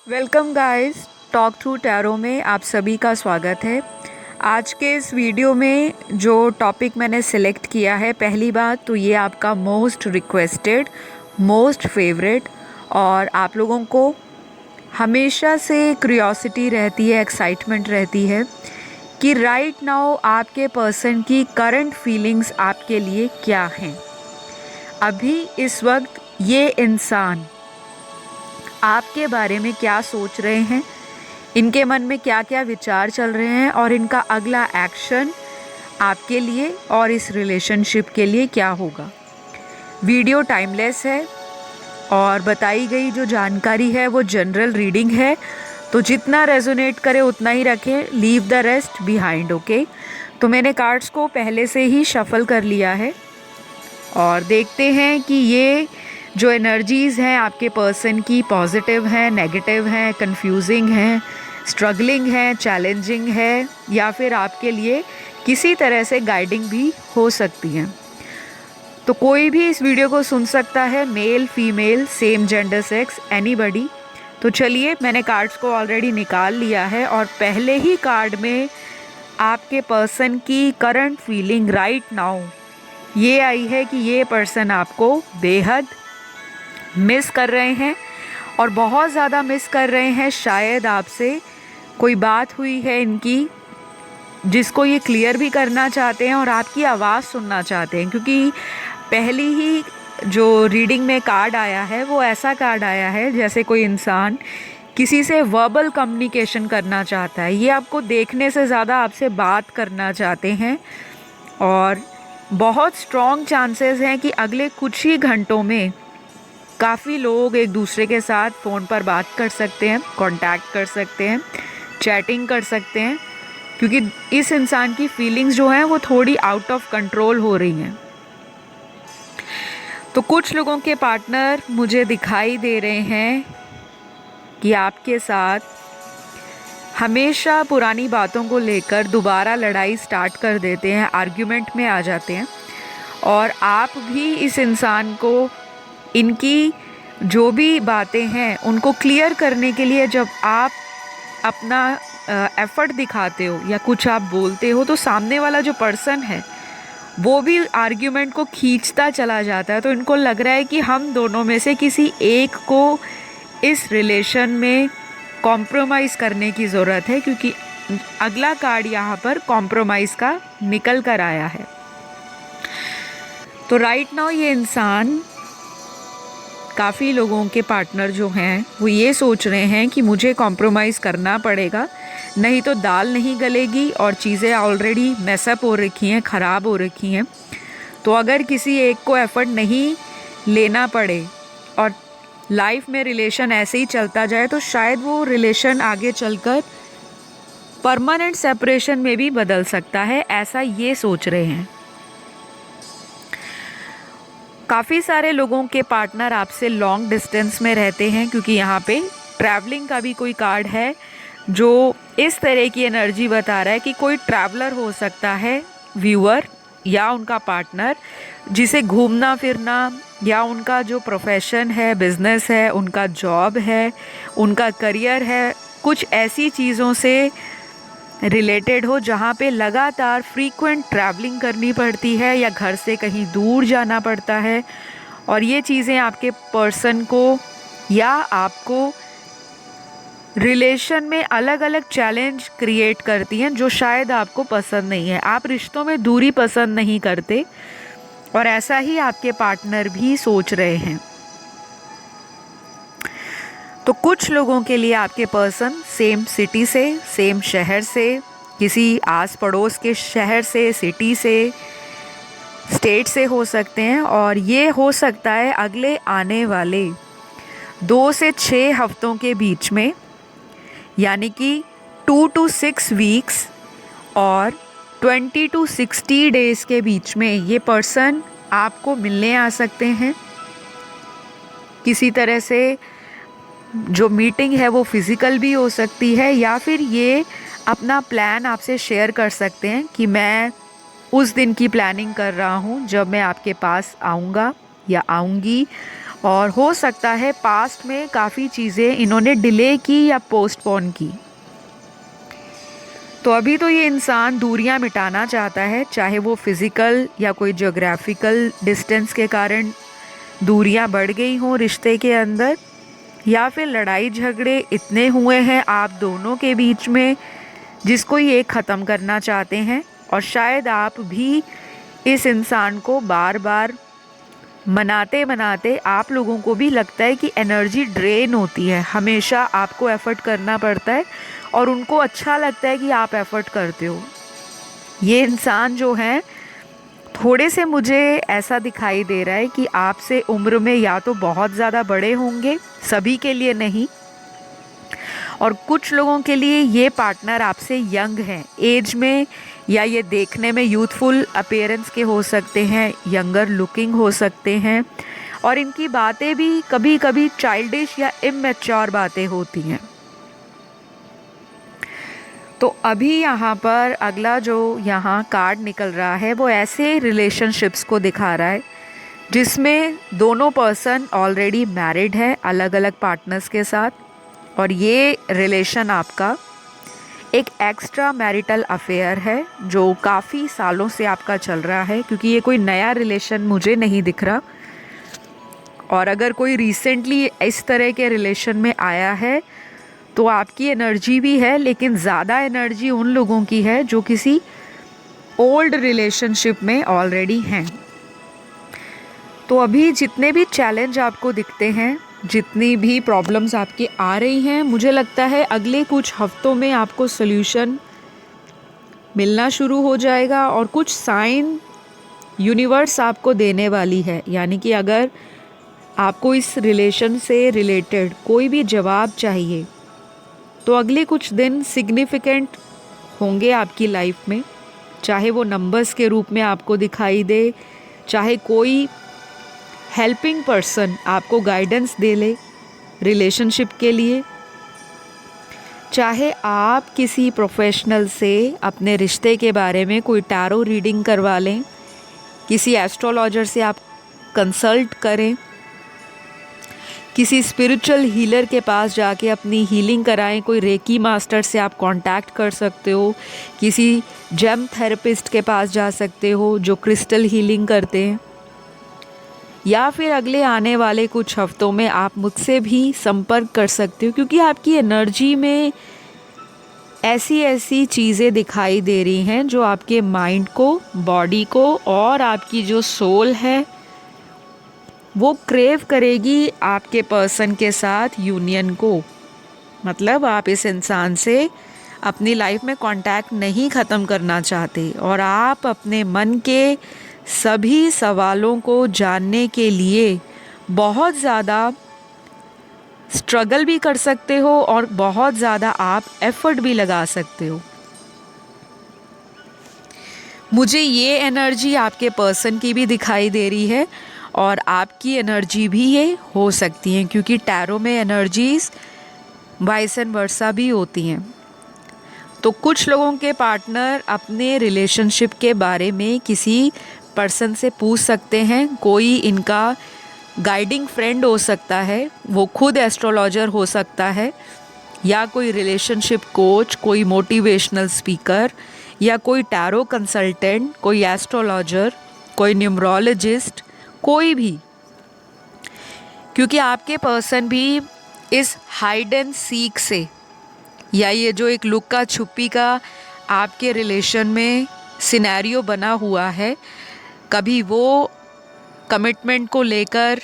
Welcome guys, talk through tarot में आप सभी का स्वागत है। आज के इस वीडियो में जो टॉपिक मैंने सिलेक्ट किया है, पहली बात तो ये आपका मोस्ट रिक्वेस्टेड, मोस्ट फेवरेट और आप लोगों को हमेशा से क्यूरियोसिटी रहती है, एक्साइटमेंट रहती है कि राइट नाउ आपके पर्सन की करंट फीलिंग्स आपके लिए क्या हैं। अभी इस वक्त ये इंसान आपके बारे में क्या सोच रहे हैं, इनके मन में क्या क्या विचार चल रहे हैं और इनका अगला एक्शन आपके लिए और इस रिलेशनशिप के लिए क्या होगा। वीडियो टाइमलेस है और बताई गई जो जानकारी है वो जनरल रीडिंग है, तो जितना रेजोनेट करे उतना ही रखें, leave the rest behind. Okay, तो मैंने कार्ड्स को पहले से ही शफल कर लिया है और देखते हैं कि ये जो एनर्जीज़ हैं आपके पर्सन की पॉजिटिव हैं, नेगेटिव हैं, कंफ्यूजिंग हैं, स्ट्रगलिंग हैं, चैलेंजिंग है या फिर आपके लिए किसी तरह से गाइडिंग भी हो सकती हैं। तो कोई भी इस वीडियो को सुन सकता है, male female, same gender sex, anybody. तो चलिए, मैंने कार्ड्स को ऑलरेडी निकाल लिया है और पहले ही कार्ड में आपके पर्सन की करंट फीलिंग राइट नाउ ये आई है कि ये पर्सन आपको बेहद मिस कर रहे हैं और बहुत ज़्यादा मिस कर रहे हैं। शायद आपसे कोई बात हुई है इनकी जिसको ये क्लियर भी करना चाहते हैं और आपकी आवाज़ सुनना चाहते हैं, क्योंकि पहली ही जो रीडिंग में कार्ड आया है वो ऐसा कार्ड आया है जैसे कोई इंसान किसी से वर्बल कम्युनिकेशन करना चाहता है। ये आपको देखने से ज़्यादा आपसे बात करना चाहते हैं और बहुत स्ट्रॉन्ग चांसेस हैं कि अगले कुछ ही घंटों में काफ़ी लोग एक दूसरे के साथ फ़ोन पर बात कर सकते हैं, कांटेक्ट कर सकते हैं, चैटिंग कर सकते हैं, क्योंकि इस इंसान की फीलिंग्स जो हैं वो थोड़ी आउट ऑफ कंट्रोल हो रही हैं। तो कुछ लोगों के पार्टनर मुझे दिखाई दे रहे हैं कि आपके साथ हमेशा पुरानी बातों को लेकर दोबारा लड़ाई स्टार्ट कर देते हैं, आर्ग्यूमेंट में आ जाते हैं और आप भी इस इंसान को इनकी जो भी बातें हैं उनको क्लियर करने के लिए जब आप अपना एफ़र्ट दिखाते हो या कुछ आप बोलते हो तो सामने वाला जो पर्सन है वो भी आर्ग्यूमेंट को खींचता चला जाता है। तो इनको लग रहा है कि हम दोनों में से किसी एक को इस रिलेशन में कॉम्प्रोमाइज़ करने की ज़रूरत है, क्योंकि अगला कार्ड यहाँ पर कॉम्प्रोमाइज़ का निकल कर आया है। तो राइट नाउ ये इंसान, काफ़ी लोगों के पार्टनर जो हैं वो ये सोच रहे हैं कि मुझे कॉम्प्रोमाइज़ करना पड़ेगा, नहीं तो दाल नहीं गलेगी और चीज़ें ऑलरेडी मैसअप हो रखी हैं, ख़राब हो रखी हैं। तो अगर किसी एक को एफ़र्ट नहीं लेना पड़े और लाइफ में रिलेशन ऐसे ही चलता जाए तो शायद वो रिलेशन आगे चलकर परमानेंट सेपरेशन में भी बदल सकता है, ऐसा ये सोच रहे हैं। काफ़ी सारे लोगों के पार्टनर आपसे लॉन्ग डिस्टेंस में रहते हैं, क्योंकि यहाँ पे ट्रैवलिंग का भी कोई कार्ड है जो इस तरह की एनर्जी बता रहा है कि कोई ट्रैवलर हो सकता है, व्यूअर या उनका पार्टनर, जिसे घूमना फिरना या उनका जो प्रोफेशन है, बिजनेस है, उनका जॉब है, उनका करियर है, कुछ ऐसी चीज़ों से रिलेटेड हो जहाँ पे लगातार फ्रीक्वेंट ट्रैवलिंग करनी पड़ती है या घर से कहीं दूर जाना पड़ता है और ये चीज़ें आपके पर्सन को या आपको रिलेशन में अलग अलग चैलेंज क्रिएट करती हैं जो शायद आपको पसंद नहीं है। आप रिश्तों में दूरी पसंद नहीं करते और ऐसा ही आपके पार्टनर भी सोच रहे हैं। तो कुछ लोगों के लिए आपके पर्सन सेम सिटी से, सेम शहर से, किसी आस पड़ोस के शहर से, सिटी से, स्टेट से हो सकते हैं और ये हो सकता है अगले आने वाले 2 से 6 हफ्तों के बीच में, यानी कि 2 to 6 वीक्स और 20 to 60 डेज़ के बीच में ये पर्सन आपको मिलने आ सकते हैं। किसी तरह से जो मीटिंग है वो फिज़िकल भी हो सकती है या फिर ये अपना प्लान आपसे शेयर कर सकते हैं कि मैं उस दिन की प्लानिंग कर रहा हूँ जब मैं आपके पास आऊँगा या आऊँगी और हो सकता है पास्ट में काफ़ी चीज़ें इन्होंने डिले की या पोस्टपोन की। तो अभी तो ये इंसान दूरियां मिटाना चाहता है, चाहे वो फिज़िकल या कोई ज्योग्राफिकल डिस्टेंस के कारण दूरियां बढ़ गई हों रिश्ते के अंदर, या फिर लड़ाई झगड़े इतने हुए हैं आप दोनों के बीच में जिसको ये ख़त्म करना चाहते हैं। और शायद आप भी इस इंसान को बार बार मनाते मनाते आप लोगों को भी लगता है कि एनर्जी ड्रेन होती है, हमेशा आपको एफ़र्ट करना पड़ता है और उनको अच्छा लगता है कि आप एफ़र्ट करते हो। ये इंसान जो है थोड़े से मुझे ऐसा दिखाई दे रहा है कि आपसे उम्र में या तो बहुत ज़्यादा बड़े होंगे, सभी के लिए नहीं, और कुछ लोगों के लिए ये पार्टनर आपसे यंग हैं एज में, या ये देखने में यूथफुल अपीयरेंस के हो सकते हैं, यंगर लुकिंग हो सकते हैं, और इनकी बातें भी कभी कभी चाइल्डिश या इमैच्योर बातें होती हैं। तो अभी यहाँ पर अगला जो यहाँ कार्ड निकल रहा है वो ऐसे रिलेशनशिप्स को दिखा रहा है जिसमें दोनों पर्सन ऑलरेडी मैरिड है अलग अलग पार्टनर्स के साथ, और ये रिलेशन आपका एक एक्स्ट्रा मैरिटल अफेयर है जो काफ़ी सालों से आपका चल रहा है, क्योंकि ये कोई नया रिलेशन मुझे नहीं दिख रहा। और अगर कोई रिसेंटली इस तरह के रिलेशन में आया है तो आपकी एनर्जी भी है, लेकिन ज़्यादा एनर्जी उन लोगों की है जो किसी ओल्ड रिलेशनशिप में ऑलरेडी हैं। तो अभी जितने भी चैलेंज आपको दिखते हैं, जितनी भी प्रॉब्लम्स आपकी आ रही हैं, मुझे लगता है अगले कुछ हफ्तों में आपको सॉल्यूशन मिलना शुरू हो जाएगा और कुछ साइन यूनिवर्स आपको देने वाली है। यानी कि अगर आपको इस रिलेशन से रिलेटेड कोई भी जवाब चाहिए तो अगले कुछ दिन सिग्निफिकेंट होंगे आपकी लाइफ में, चाहे वो नंबर्स के रूप में आपको दिखाई दे, चाहे कोई हेल्पिंग पर्सन आपको गाइडेंस दे ले रिलेशनशिप के लिए, चाहे आप किसी प्रोफेशनल से अपने रिश्ते के बारे में कोई टैरो रीडिंग करवा लें, किसी एस्ट्रोलॉजर से आप कंसल्ट करें, किसी स्पिरिचुअल हीलर के पास जाके अपनी हीलिंग कराएं, कोई रेकी मास्टर से आप कांटेक्ट कर सकते हो, किसी जेम थेरेपिस्ट के पास जा सकते हो जो क्रिस्टल हीलिंग करते हैं, या फिर अगले आने वाले कुछ हफ्तों में आप मुझसे भी संपर्क कर सकते हो, क्योंकि आपकी एनर्जी में ऐसी ऐसी चीज़ें दिखाई दे रही हैं जो आपके माइंड को, बॉडी को और आपकी जो सोल है वो क्रेव करेगी आपके पर्सन के साथ यूनियन को। मतलब आप इस इंसान से अपनी लाइफ में कांटेक्ट नहीं ख़त्म करना चाहते और आप अपने मन के सभी सवालों को जानने के लिए बहुत ज़्यादा स्ट्रगल भी कर सकते हो और बहुत ज़्यादा आप एफ़र्ट भी लगा सकते हो। मुझे ये एनर्जी आपके पर्सन की भी दिखाई दे रही है और आपकी एनर्जी भी ये हो सकती हैं, क्योंकि टैरो में एनर्जीज़ वाइस एंड वर्सा भी होती हैं। तो कुछ लोगों के पार्टनर अपने रिलेशनशिप के बारे में किसी पर्सन से पूछ सकते हैं, कोई इनका गाइडिंग फ्रेंड हो सकता है, वो खुद एस्ट्रोलॉजर हो सकता है, या कोई रिलेशनशिप कोच, कोई मोटिवेशनल स्पीकर, या कोई टैरो कंसल्टेंट, कोई एस्ट्रोलॉजर, कोई न्यूमरोलॉजिस्ट, कोई भी, क्योंकि आपके पर्सन भी इस हाइड एंड सीक से, या ये जो एक लुक्का छुपी का आपके रिलेशन में सिनेरियो बना हुआ है, कभी वो कमिटमेंट को लेकर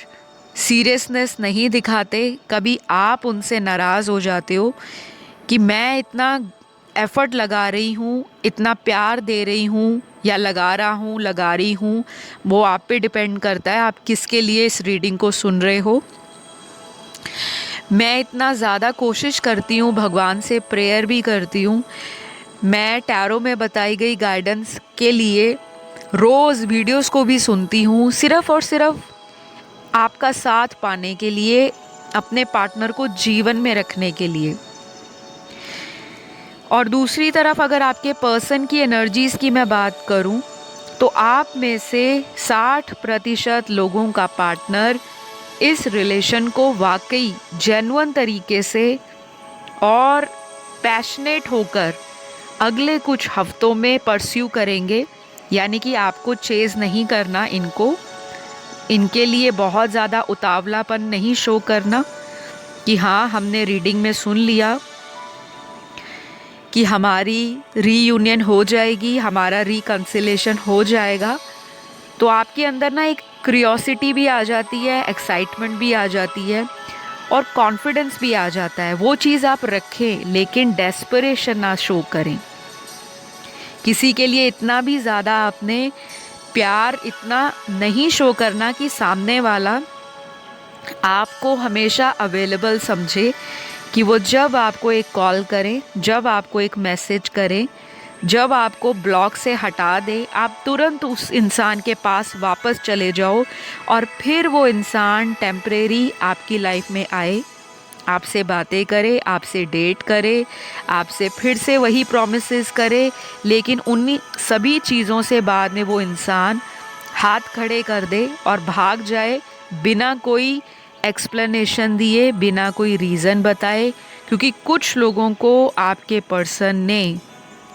सीरियसनेस नहीं दिखाते, कभी आप उनसे नाराज़ हो जाते हो कि मैं इतना एफ़र्ट लगा रही हूँ, इतना प्यार दे रही हूँ, या लगा रही हूँ, वो आप पे डिपेंड करता है आप किसके लिए इस रीडिंग को सुन रहे हो। मैं इतना ज़्यादा कोशिश करती हूँ, भगवान से प्रेयर भी करती हूँ, मैं टैरो में बताई गई गाइडेंस के लिए रोज़ वीडियोस को भी सुनती हूँ, सिर्फ़ और सिर्फ आपका साथ पाने के लिए, अपने पार्टनर को जीवन में रखने के लिए। और दूसरी तरफ अगर आपके पर्सन की एनर्जीज़ की मैं बात करूं तो आप में से 60% लोगों का पार्टनर इस रिलेशन को वाकई जेन्युइन तरीके से और पैशनेट होकर अगले कुछ हफ्तों में परस्यू करेंगे। यानी कि आपको चेज़ नहीं करना इनको, इनके लिए बहुत ज़्यादा उतावलापन नहीं शो करना कि हाँ हमने रीडिंग में सुन लिया कि हमारी रीयूनियन हो जाएगी, हमारा रिकन्सिलेशन हो जाएगा। तो आपके अंदर ना एक क्यूरियोसिटी भी आ जाती है, एक्साइटमेंट भी आ जाती है और कॉन्फिडेंस भी आ जाता है। वो चीज़ आप रखें, लेकिन डेस्परेशन ना शो करें। किसी के लिए इतना भी ज़्यादा आपने प्यार इतना नहीं शो करना कि सामने वाला आपको हमेशा अवेलेबल समझे, कि वो जब आपको एक कॉल करें, जब आपको एक मैसेज करें, जब आपको ब्लॉक से हटा दे, आप तुरंत उस इंसान के पास वापस चले जाओ और फिर वो इंसान टेम्परेरी आपकी लाइफ में आए, आपसे बातें करे, आपसे डेट करे, आपसे फिर से वही प्रॉमिसेस करे, लेकिन उन्हीं सभी चीज़ों से बाद में वो इंसान हाथ खड़े कर दे और भाग जाए बिना कोई एक्सप्लेनेशन दिए, बिना कोई रीज़न बताए। क्योंकि कुछ लोगों को आपके पर्सन ने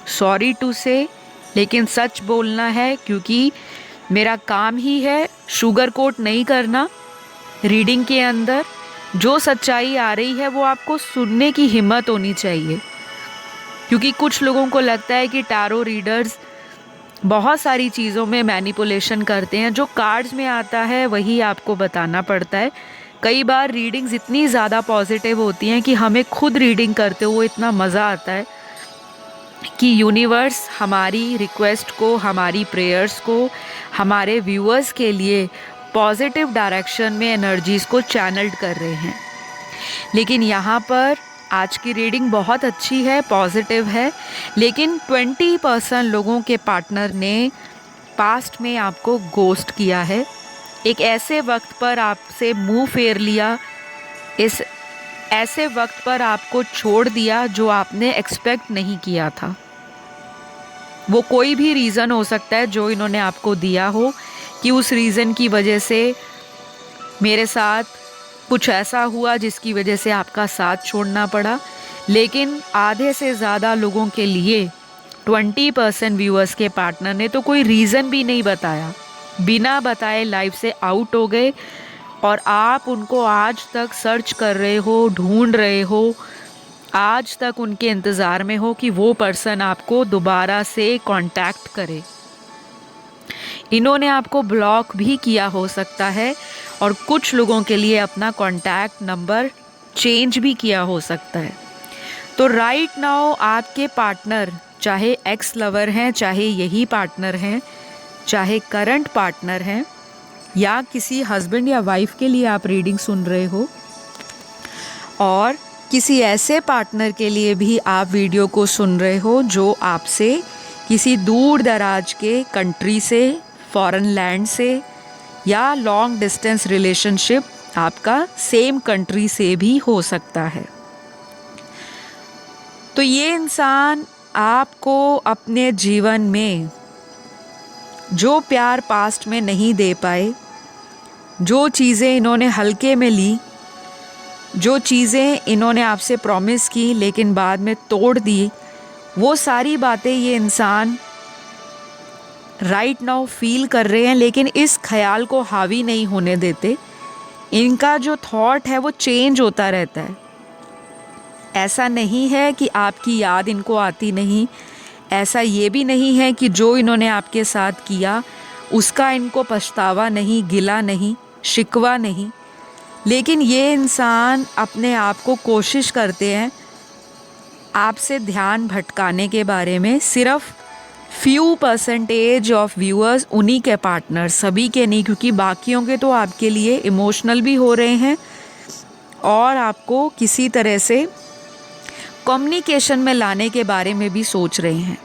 सॉरी टू से, लेकिन सच बोलना है, क्योंकि मेरा काम ही है शुगर कोट नहीं करना। रीडिंग के अंदर जो सच्चाई आ रही है वो आपको सुनने की हिम्मत होनी चाहिए। क्योंकि कुछ लोगों को लगता है कि टैरो रीडर्स बहुत सारी चीज़ों में मैनिपुलेशन करते हैं, जो कार्ड्स में आता है वही आपको बताना पड़ता है। कई बार रीडिंग्स इतनी ज़्यादा पॉजिटिव होती हैं कि हमें खुद रीडिंग करते हुए इतना मज़ा आता है कि यूनिवर्स हमारी रिक्वेस्ट को, हमारी प्रेयर्स को, हमारे व्यूअर्स के लिए पॉजिटिव डायरेक्शन में एनर्जीज़ को चैनल्ड कर रहे हैं। लेकिन यहाँ पर आज की रीडिंग बहुत अच्छी है, पॉजिटिव है, लेकिन 20% लोगों के पार्टनर ने पास्ट में आपको गोस्ट किया है। एक ऐसे वक्त पर आपसे मुंह फेर लिया, इस ऐसे वक्त पर आपको छोड़ दिया जो आपने एक्सपेक्ट नहीं किया था। वो कोई भी रीज़न हो सकता है जो इन्होंने आपको दिया हो कि उस रीज़न की वजह से मेरे साथ कुछ ऐसा हुआ जिसकी वजह से आपका साथ छोड़ना पड़ा। लेकिन आधे से ज़्यादा लोगों के लिए 20% व्यूअर्स के पार्टनर ने तो कोई रीज़न भी नहीं बताया, बिना बताए लाइफ से आउट हो गए और आप उनको आज तक सर्च कर रहे हो, ढूंढ रहे हो, आज तक उनके इंतज़ार में हो कि वो पर्सन आपको दोबारा से कांटेक्ट करे। इन्होंने आपको ब्लॉक भी किया हो सकता है और कुछ लोगों के लिए अपना कांटेक्ट नंबर चेंज भी किया हो सकता है। तो राइट नाउ आपके पार्टनर, चाहे एक्स लवर हैं, चाहे यही पार्टनर हैं, चाहे करंट पार्टनर हैं, या किसी हस्बैंड या वाइफ के लिए आप रीडिंग सुन रहे हो, और किसी ऐसे पार्टनर के लिए भी आप वीडियो को सुन रहे हो जो आपसे किसी दूर दराज के कंट्री से, फॉरेन लैंड से, या लॉन्ग डिस्टेंस रिलेशनशिप आपका सेम कंट्री से भी हो सकता है। तो ये इंसान आपको अपने जीवन में जो प्यार पास्ट में नहीं दे पाए, जो चीज़ें इन्होंने हल्के में ली, जो चीज़ें इन्होंने आपसे प्रॉमिस की लेकिन बाद में तोड़ दी, वो सारी बातें ये इंसान राइट नाउ फील कर रहे हैं, लेकिन इस ख्याल को हावी नहीं होने देते। इनका जो थॉट है वो चेंज होता रहता है। ऐसा नहीं है कि आपकी याद इनको आती नहीं, ऐसा ये भी नहीं है कि जो इन्होंने आपके साथ किया उसका इनको पछतावा नहीं, गिला नहीं, शिकवा नहीं, लेकिन ये इंसान अपने आप को कोशिश करते हैं आपसे ध्यान भटकाने के बारे में। सिर्फ फ्यू % ऑफ व्यूअर्स, उन्हीं के पार्टनर, सभी के नहीं, क्योंकि बाकियों के तो आपके लिए इमोशनल भी हो रहे हैं और आपको किसी तरह से कम्युनिकेशन में लाने के बारे में भी सोच रहे हैं।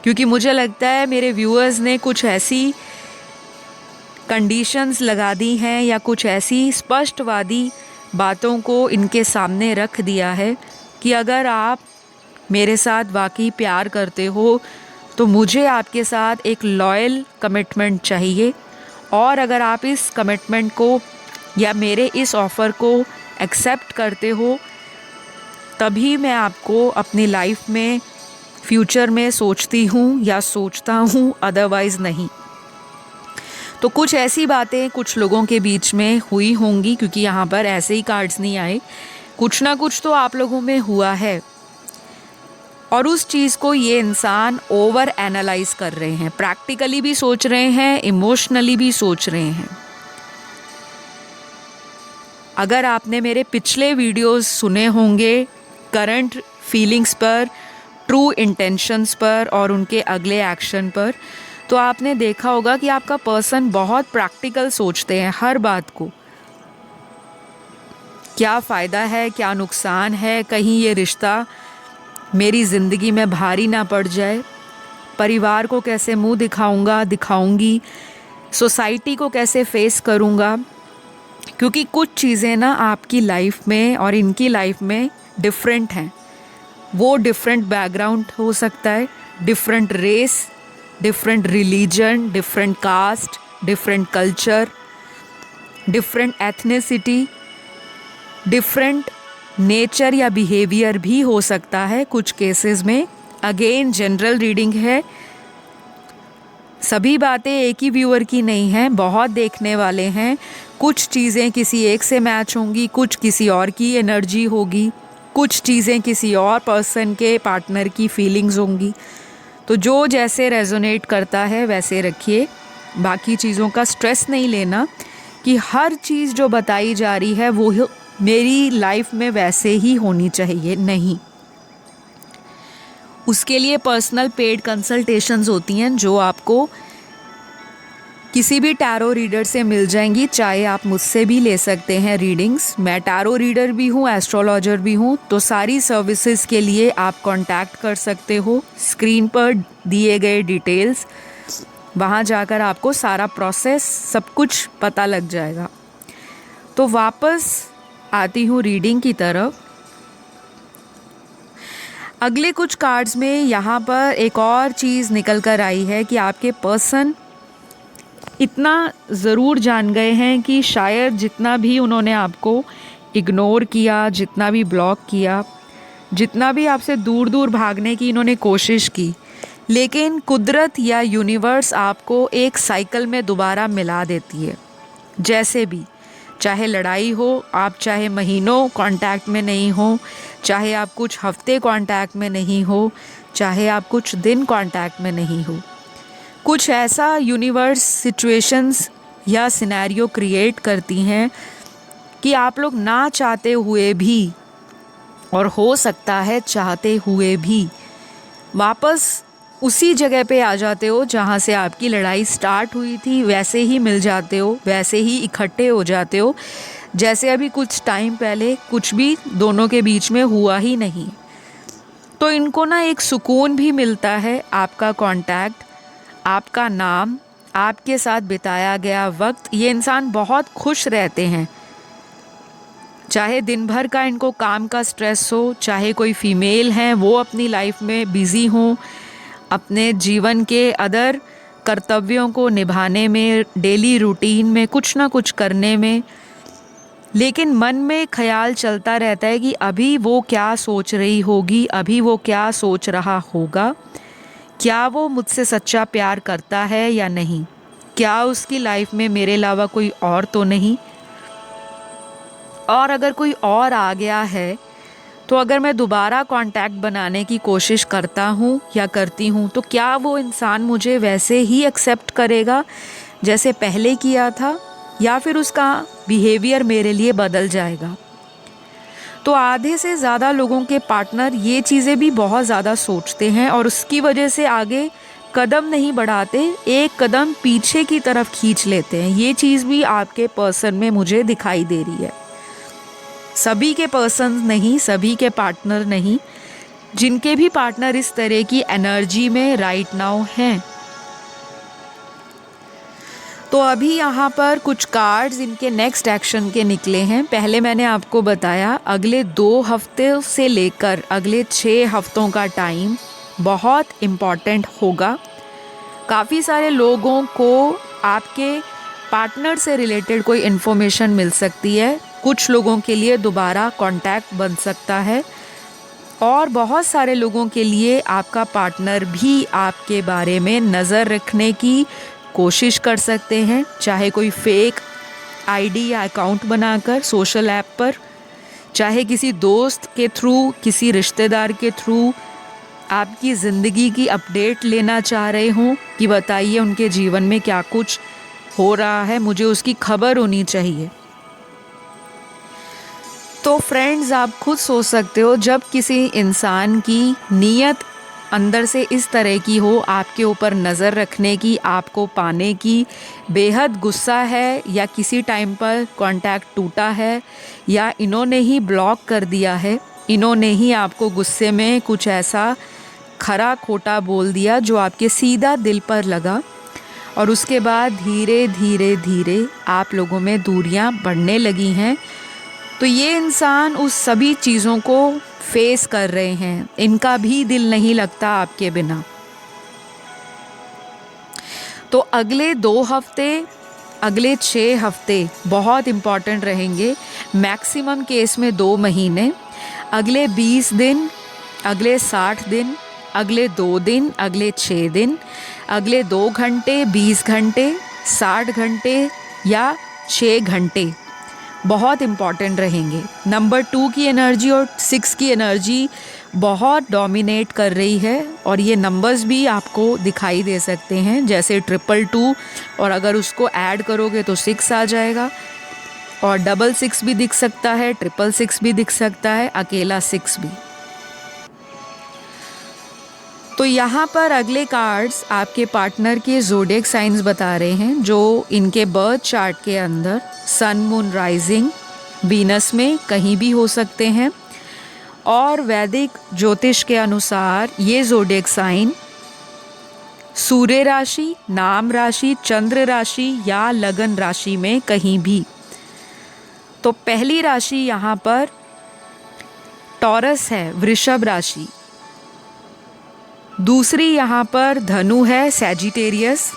क्योंकि मुझे लगता है मेरे व्यूअर्स ने कुछ ऐसी कंडीशंस लगा दी हैं या कुछ ऐसी स्पष्टवादी बातों को इनके सामने रख दिया है कि अगर आप मेरे साथ वाकई प्यार करते हो तो मुझे आपके साथ एक लॉयल कमिटमेंट चाहिए, और अगर आप इस कमिटमेंट को या मेरे इस ऑफ़र को एक्सेप्ट करते हो, तभी मैं आपको अपनी लाइफ में फ्यूचर में सोचती हूँ या सोचता हूँ, अदरवाइज़ नहीं। तो कुछ ऐसी बातें कुछ लोगों के बीच में हुई होंगी, क्योंकि यहाँ पर ऐसे ही कार्ड्स नहीं आए, कुछ ना कुछ तो आप लोगों में हुआ है और उस चीज़ को ये इंसान ओवर एनालाइज कर रहे हैं, प्रैक्टिकली भी सोच रहे हैं, इमोशनली भी सोच रहे हैं। अगर आपने मेरे पिछले वीडियोस सुने होंगे करंट फीलिंग्स पर, ट्रू इंटेंशंस पर और उनके अगले एक्शन पर, तो आपने देखा होगा कि आपका पर्सन बहुत प्रैक्टिकल सोचते हैं हर बात को। क्या फ़ायदा है, क्या नुकसान है, कहीं ये रिश्ता मेरी ज़िंदगी में भारी ना पड़ जाए, परिवार को कैसे मुंह दिखाऊंगी, सोसाइटी को कैसे फेस करूंगा, क्योंकि कुछ चीज़ें ना आपकी लाइफ में और इनकी लाइफ में डिफरेंट हैं। वो डिफरेंट बैकग्राउंड हो सकता है, different race, different religion, different caste, different culture, different ethnicity, different nature या बिहेवियर भी हो सकता है कुछ केसेस में। अगेन जनरल रीडिंग है, सभी बातें एक ही व्यूअर की नहीं हैं, बहुत देखने वाले हैं। कुछ चीज़ें किसी एक से मैच होंगी, कुछ किसी और की एनर्जी होगी, कुछ चीज़ें किसी और पर्सन के पार्टनर की फीलिंग्स होंगी। तो जो जैसे रेजोनेट करता है वैसे रखिए। बाकी चीज़ों का स्ट्रेस नहीं लेना कि हर चीज़ जो बताई जा रही है वो मेरी लाइफ में वैसे ही होनी चाहिए, नहीं। उसके लिए पर्सनल पेड कंसल्टेशंस होती हैं जो आपको किसी भी टैरो रीडर से मिल जाएंगी, चाहे आप मुझसे भी ले सकते हैं रीडिंग्स। मैं टैरो रीडर भी हूँ, एस्ट्रोलॉजर भी हूँ, तो सारी सर्विसेज के लिए आप कांटेक्ट कर सकते हो। स्क्रीन पर दिए गए डिटेल्स, वहाँ जाकर आपको सारा प्रोसेस सब कुछ पता लग जाएगा। तो वापस आती हूँ रीडिंग की तरफ। अगले कुछ कार्ड्स में यहाँ पर एक और चीज़ निकल कर आई है कि आपके पर्सन इतना ज़रूर जान गए हैं कि शायद जितना भी उन्होंने आपको इग्नोर किया, जितना भी ब्लॉक किया, जितना भी आपसे दूर दूर भागने की इन्होंने कोशिश की, लेकिन कुदरत या यूनिवर्स आपको एक साइकिल में दोबारा मिला देती है। जैसे भी, चाहे लड़ाई हो, आप चाहे महीनों कांटेक्ट में नहीं हो, चाहे आप कुछ हफ्ते कांटेक्ट में नहीं हो, चाहे आप कुछ दिन कांटेक्ट में नहीं हो, कुछ ऐसा यूनिवर्स सिचुएशंस या सिनेरियो क्रिएट करती हैं कि आप लोग ना चाहते हुए भी, और हो सकता है चाहते हुए भी, वापस उसी जगह पे आ जाते हो जहाँ से आपकी लड़ाई स्टार्ट हुई थी। वैसे ही मिल जाते हो, वैसे ही इकट्ठे हो जाते हो जैसे अभी कुछ टाइम पहले कुछ भी दोनों के बीच में हुआ ही नहीं। तो इनको ना एक सुकून भी मिलता है, आपका कांटेक्ट, आपका नाम, आपके साथ बिताया गया वक्त। ये इंसान बहुत खुश रहते हैं, चाहे दिन भर का इनको काम का स्ट्रेस हो, चाहे कोई फीमेल हैं वो अपनी लाइफ में बिज़ी हों, अपने जीवन के अदर कर्तव्यों को निभाने में, डेली रूटीन में कुछ ना कुछ करने में, लेकिन मन में ख्याल चलता रहता है कि अभी वो क्या सोच रही होगी, अभी वो क्या सोच रहा होगा, क्या वो मुझसे सच्चा प्यार करता है या नहीं, क्या उसकी लाइफ में मेरे अलावा कोई और तो नहीं, और अगर कोई और आ गया है तो अगर मैं दोबारा कांटेक्ट बनाने की कोशिश करता हूँ या करती हूँ तो क्या वो इंसान मुझे वैसे ही एक्सेप्ट करेगा जैसे पहले किया था, या फिर उसका बिहेवियर मेरे लिए बदल जाएगा। तो आधे से ज़्यादा लोगों के पार्टनर ये चीज़ें भी बहुत ज़्यादा सोचते हैं और उसकी वजह से आगे कदम नहीं बढ़ाते, एक कदम पीछे की तरफ खींच लेते हैं। ये चीज़ भी आपके पर्सन में मुझे दिखाई दे रही है। सभी के पर्सन नहीं, सभी के पार्टनर नहीं, जिनके भी पार्टनर इस तरह की एनर्जी में राइट नाउ हैं। तो अभी यहाँ पर कुछ कार्ड्स इनके नेक्स्ट एक्शन के निकले हैं। पहले मैंने आपको बताया अगले 2 हफ्ते से लेकर अगले 6 हफ्तों का टाइम बहुत इम्पॉर्टेंट होगा। काफ़ी सारे लोगों को आपके पार्टनर से रिलेटेड कोई इन्फॉर्मेशन मिल सकती है, कुछ लोगों के लिए दोबारा कांटेक्ट बन सकता है और बहुत सारे लोगों के लिए आपका पार्टनर भी आपके बारे में नज़र रखने की कोशिश कर सकते हैं, चाहे कोई फेक आईडी या अकाउंट बनाकर सोशल ऐप पर, चाहे किसी दोस्त के थ्रू, किसी रिश्तेदार के थ्रू आपकी ज़िंदगी की अपडेट लेना चाह रहे हों कि बताइए उनके जीवन में क्या कुछ हो रहा है, मुझे उसकी खबर होनी चाहिए। तो फ्रेंड्स, आप खुद सोच सकते हो, जब किसी इंसान की नीयत अंदर से इस तरह की हो, आपके ऊपर नज़र रखने की, आपको पाने की, बेहद गुस्सा है या किसी टाइम पर कांटेक्ट टूटा है या इन्होंने ही ब्लॉक कर दिया है, इन्होंने ही आपको गुस्से में कुछ ऐसा खरा खोटा बोल दिया जो आपके सीधा दिल पर लगा और उसके बाद धीरे धीरे धीरे आप लोगों में दूरियां बढ़ने लगी हैं, तो ये इंसान उस सभी चीज़ों को फेस कर रहे हैं, इनका भी दिल नहीं लगता आपके बिना। तो अगले 2 हफ्ते, अगले 6 हफ्ते बहुत इम्पॉर्टेंट रहेंगे, मैक्सिमम केस में 2 महीने, अगले 20 दिन, अगले 60 दिन, अगले 2 दिन, अगले 6 दिन, अगले 2 घंटे, 20 घंटे, 60 घंटे या 6 घंटे बहुत इम्पॉर्टेंट रहेंगे। नंबर 2 की एनर्जी और 6 की एनर्जी बहुत डोमिनेट कर रही है और ये नंबर्स भी आपको दिखाई दे सकते हैं, जैसे 222 और अगर उसको ऐड करोगे तो 6 आ जाएगा और 66 भी दिख सकता है, 666 भी दिख सकता है, अकेला 6 भी। तो यहाँ पर अगले कार्ड्स आपके पार्टनर के ज़ोडिएक साइंस बता रहे हैं जो इनके बर्थ चार्ट के अंदर सन, मून, राइजिंग, वीनस में कहीं भी हो सकते हैं और वैदिक ज्योतिष के अनुसार ये ज़ोडिएक साइन सूर्य राशि, नाम राशि, चंद्र राशि या लगन राशि में कहीं भी। तो पहली राशि यहाँ पर टॉरस है, वृषभ राशि। दूसरी यहाँ पर धनु है, सैजिटेरियस।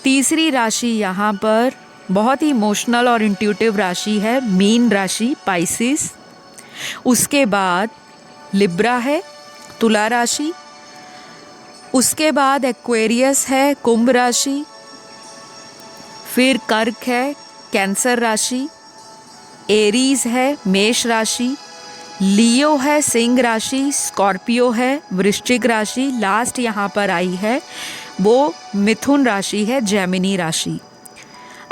तीसरी राशि यहाँ पर बहुत ही इमोशनल और इंट्यूटिव राशि है, मीन राशि, पाइसिस। उसके बाद लिब्रा है, तुला राशि। उसके बाद एक्वेरियस है, कुंभ राशि। फिर कर्क है, कैंसर राशि। एरीज है, मेष राशि। लियो है, सिंह राशि। स्कॉर्पियो है, वृश्चिक राशि। लास्ट यहाँ पर आई है वो मिथुन राशि है, जेमिनी राशि।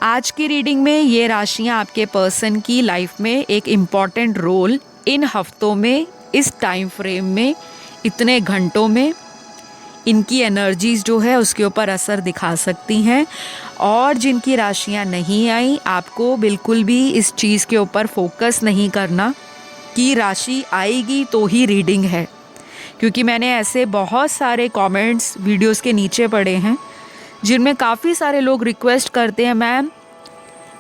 आज की रीडिंग में ये राशियाँ आपके पर्सन की लाइफ में एक इम्पॉर्टेंट रोल इन हफ्तों में, इस टाइम फ्रेम में, इतने घंटों में इनकी एनर्जीज़ जो है उसके ऊपर असर दिखा सकती हैं। और जिनकी राशियाँ नहीं आई, आपको बिल्कुल भी इस चीज़ के ऊपर फोकस नहीं करना कि राशि आएगी तो ही रीडिंग है, क्योंकि मैंने ऐसे बहुत सारे कमेंट्स वीडियोस के नीचे पढ़े हैं जिनमें काफ़ी सारे लोग रिक्वेस्ट करते हैं, मैम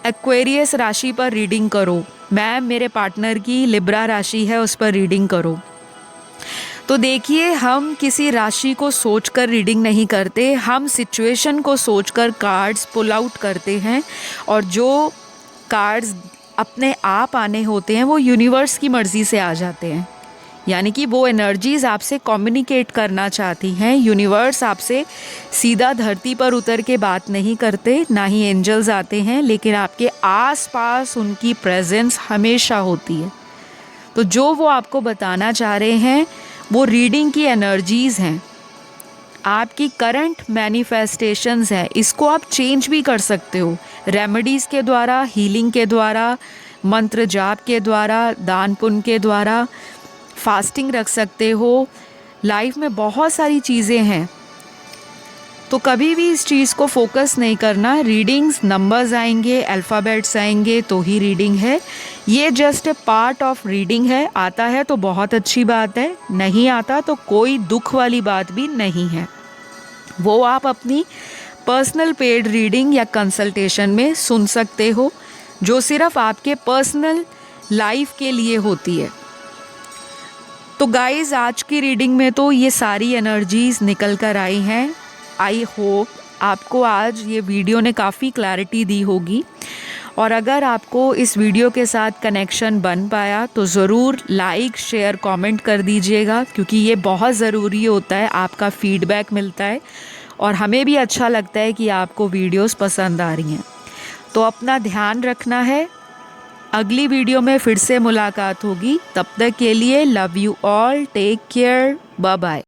एक्वेरियस राशि पर रीडिंग करो, मैम मेरे पार्टनर की लिब्रा राशि है उस पर रीडिंग करो। तो देखिए, हम किसी राशि को सोचकर रीडिंग नहीं करते, हम सिचुएशन को सोचकर कार्ड्स पुल आउट करते हैं और जो कार्ड्स अपने आप आने होते हैं वो यूनिवर्स की मर्ज़ी से आ जाते हैं, यानी कि वो एनर्जीज़ आपसे कम्युनिकेट करना चाहती हैं। यूनिवर्स आपसे सीधा धरती पर उतर के बात नहीं करते, ना ही एंजल्स आते हैं, लेकिन आपके आसपास उनकी प्रेजेंस हमेशा होती है। तो जो वो आपको बताना चाह रहे हैं वो रीडिंग की एनर्जीज़ हैं, आपकी करंट मैनिफेस्टेशंस हैं। इसको आप चेंज भी कर सकते हो रेमेडीज़ के द्वारा, हीलिंग के द्वारा, मंत्र जाप के द्वारा, दान पुण्य के द्वारा, फास्टिंग रख सकते हो। लाइफ में बहुत सारी चीज़ें हैं, तो कभी भी इस चीज़ को फोकस नहीं करना। रीडिंग्स, नंबर्स आएंगे, अल्फ़ाबेट्स आएंगे तो ही रीडिंग है। ये just a part of reading है। आता है तो बहुत अच्छी बात है, नहीं आता तो कोई दुख वाली बात भी नहीं है। वो आप अपनी पर्सनल पेड रीडिंग या कंसल्टेशन में सुन सकते हो, जो सिर्फ आपके पर्सनल लाइफ के लिए होती है। तो गाइज़, आज की रीडिंग में तो ये सारी एनर्जीज़ निकल कर आई हैं। आई होप आपको आज ये वीडियो ने काफ़ी क्लैरिटी दी होगी। और अगर आपको इस वीडियो के साथ कनेक्शन बन पाया तो ज़रूर लाइक शेयर कमेंट कर दीजिएगा, क्योंकि ये बहुत ज़रूरी होता है, आपका फीडबैक मिलता है और हमें भी अच्छा लगता है कि आपको वीडियोस पसंद आ रही हैं। तो अपना ध्यान रखना है। अगली वीडियो में फिर से मुलाकात होगी। तब तक के लिए love you all, take care, bye bye.